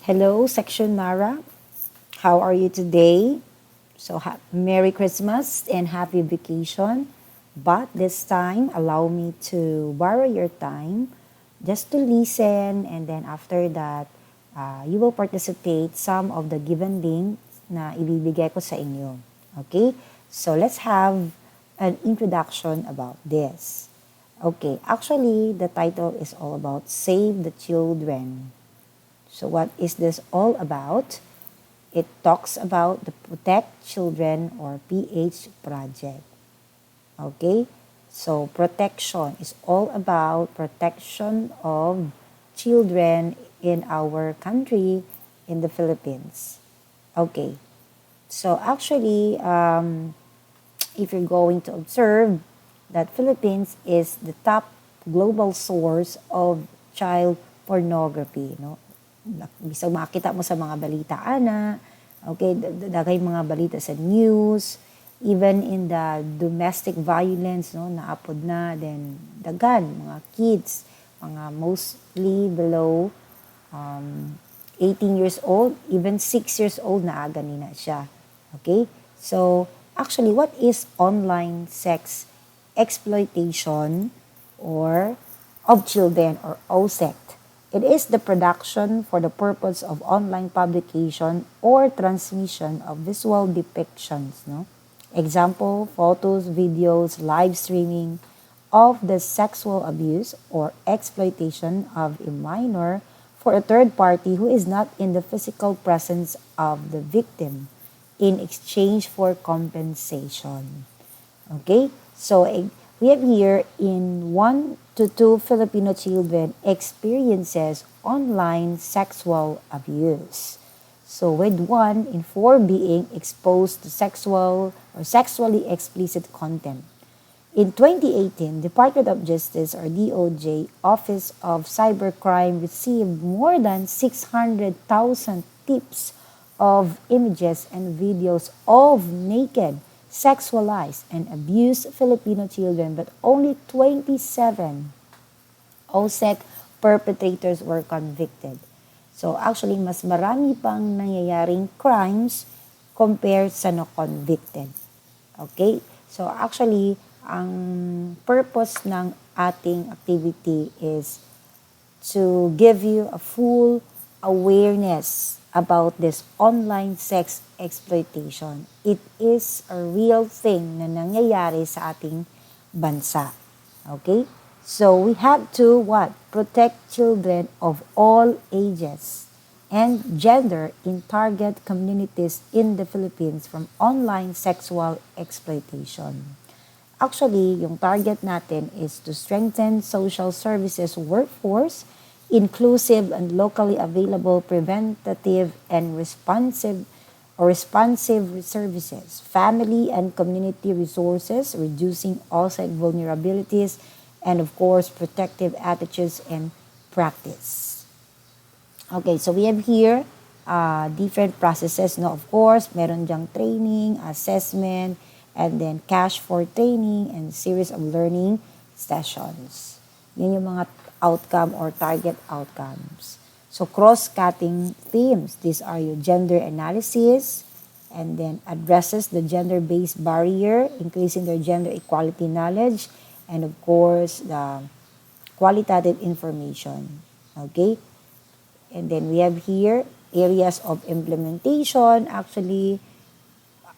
Hello, Section Nara. How are you today? So, Merry Christmas and Happy Vacation. But this time, allow me to borrow your time just to listen, and then after that, you will participate some of the given links na ibibigay ko sa inyo. Okay? So, let's have an introduction about this. Okay, actually, the title is all about Save the Children. So what is this all about? It talks about the Protect Children or PH project. Okay? So protection is all about protection of children in our country, in the Philippines. Okay. So actually, if you're going to observe that Philippines is the top global source of child pornography, no? Bisag makita mo sa mga balita ana, okay, dagay mga balita sa news, even in the domestic violence, no, naapod na, then dagan mga kids, mga mostly below 18 years old, even 6 years old na aga nina siya. Okay? So, actually, what is online sex exploitation or of children or OSEC? It is the production for the purpose of online publication or transmission of visual depictions. No? Example, photos, videos, live streaming of the sexual abuse or exploitation of a minor for a third party who is not in the physical presence of the victim in exchange for compensation. Okay? So, we have here in 1 to 2 Filipino children experiences online sexual abuse. So, with 1 in 4 being exposed to sexual or sexually explicit content. In 2018, Department of Justice or DOJ Office of Cybercrime received more than 600,000 tips of images and videos of naked, sexualized, and abused Filipino children, but only 27 OSEC perpetrators were convicted. So actually, mas marami pang nangyayaring crimes compared sa no-convicted. Okay? So actually, ang purpose ng ating activity is to give you a full awareness about this online sex exploitation. It is a real thing na nangyayari sa ating bansa. Okay? So we have to what? Protect children of all ages and gender in target communities in the Philippines from online sexual exploitation. Actually, yung target natin is to strengthen social services workforce, inclusive and locally available preventative and responsive services, family and community resources, reducing OSEC vulnerabilities, and of course, protective attitudes and practice. Okay, so we have here different processes. No, of course, meron diyang training, assessment, and then cash for training and series of learning sessions. Yan yung mga outcome or target outcomes. So cross-cutting themes. These are your gender analysis and then addresses the gender-based barrier, increasing their gender equality knowledge, and of course, the qualitative information. Okay? And then we have here areas of implementation. Actually,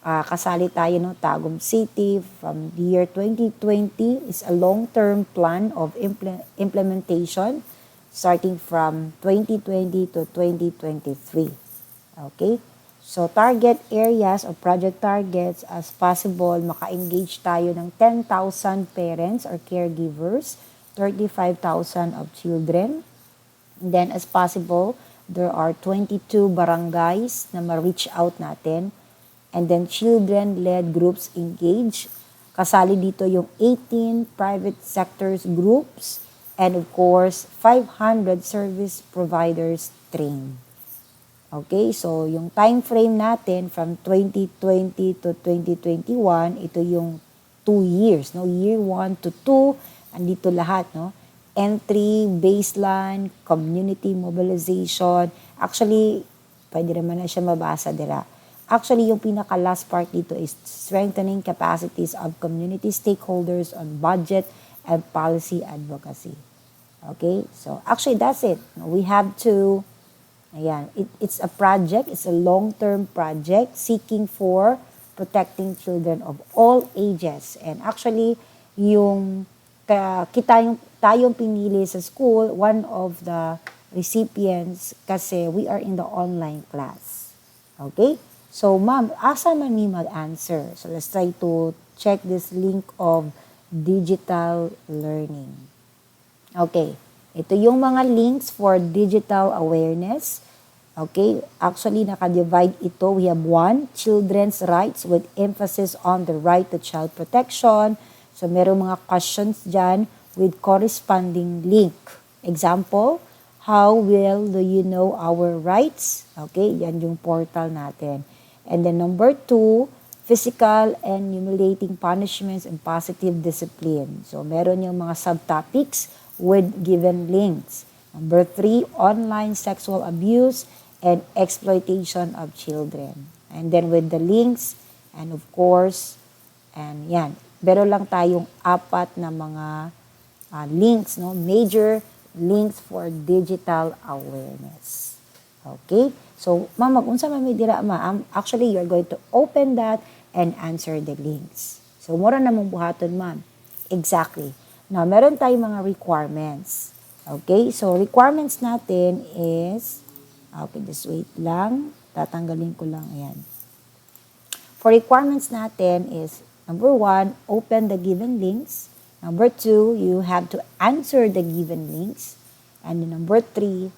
kasali tayo, no, Tagum City from the year 2020 is a long-term plan of implementation starting from 2020 to 2023. Okay? So, target areas or project targets as possible, maka-engage tayo ng 10,000 parents or caregivers, 35,000 of children. And then, as possible, there are 22 barangays na ma-reach out natin. And then children-led groups engage. Kasali dito yung 18 private sectors groups and of course 500 service providers trained. Okay, so yung time frame natin from 2020 to 2021, ito yung 2 years, no? Year 1 to 2, andito lahat, no? entry, baseline, community mobilization. Actually, pwede naman na siya mabasa dira. Actually, yung pinaka-last part dito is strengthening capacities of community stakeholders on budget and policy advocacy. Okay? So, actually, that's it. We have to, ayan, it's a project, it's a long-term project seeking for protecting children of all ages. And actually, yung tayong pinili sa school, one of the recipients kasi we are in the online class. Okay? So, ma'am, asa man mi mag-answer? So, let's try to check this link of digital learning. Okay. Ito yung mga links for digital awareness. Okay. Actually, naka-divide ito. We have one, children's rights with emphasis on the right to child protection. So, meron mga questions dyan with corresponding link. Example, how well do you know our rights? Okay, yan yung portal natin. And then number 2, physical and humiliating punishments and positive discipline. So, meron yung mga subtopics with given links. Number 3, online sexual abuse and exploitation of children. And then with the links, and of course, and yan. Pero lang tayong 4 na mga links, no? Major links for digital awareness. Okay? So, ma'am, mag-unsa man may dira, ma'am. Actually, you're going to open that and answer the links. So, mura na mong buhaton, ma'am. Exactly. Now, meron tayong mga requirements. Okay? So, requirements natin is, okay, just wait lang. Tatanggalin ko lang, ayan. For requirements natin is, number 1, open the given links. Number 2, you have to answer the given links. And number 3,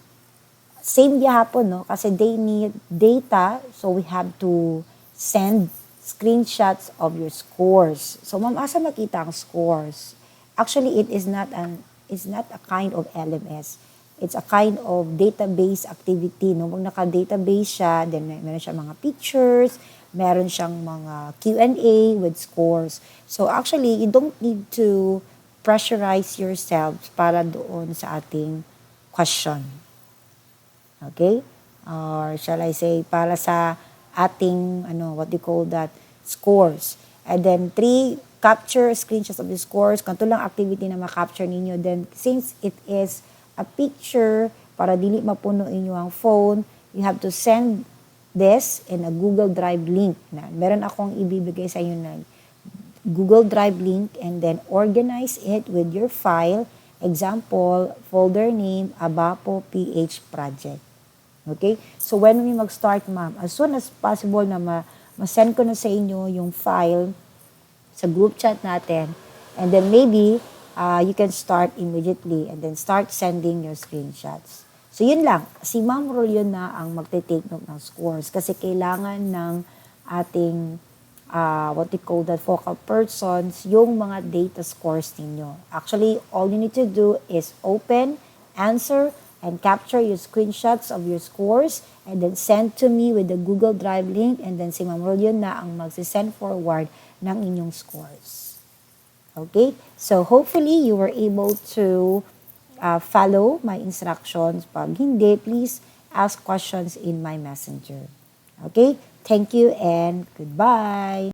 same gihapon, no? Kasi they need data, so we have to send screenshots of your scores. So, ma'am, asa makita ang scores? Actually, it's not a kind of LMS. It's a kind of database activity. No? Kung naka-database siya, then meron siya mga pictures, meron siyang mga Q&A with scores. So actually, you don't need to pressurize yourselves para doon sa ating question. Okay? Or shall I say, para sa ating, what do you call that, scores. And then 3, capture screenshots of the scores. Kanto lang activity na ma-capture ninyo. Then since it is a picture, para dili mapuno inyo ang phone, you have to send this in a Google Drive link. Na meron akong ibibigay sa inyo na Google Drive link and then organize it with your file. Example, folder name, Abapo PH project. Okay? So when we mag-start, ma'am, as soon as possible na ma-send ko na sa inyo yung file sa group chat natin, and then maybe you can start immediately and then start sending your screenshots. So, yun lang. Si Ma'am Rolyon na ang magte-take note ng scores kasi kailangan ng ating, what we call that, focal persons, yung mga data scores ninyo. Actually, all you need to do is open, answer, and capture your screenshots of your scores and then send to me with the Google Drive link and then si Ma'am Rolyon na ang magsisend forward ng inyong scores. Okay? So, hopefully, you were able to follow my instructions. Pag hindi, please ask questions in my messenger. Okay? Thank you and goodbye.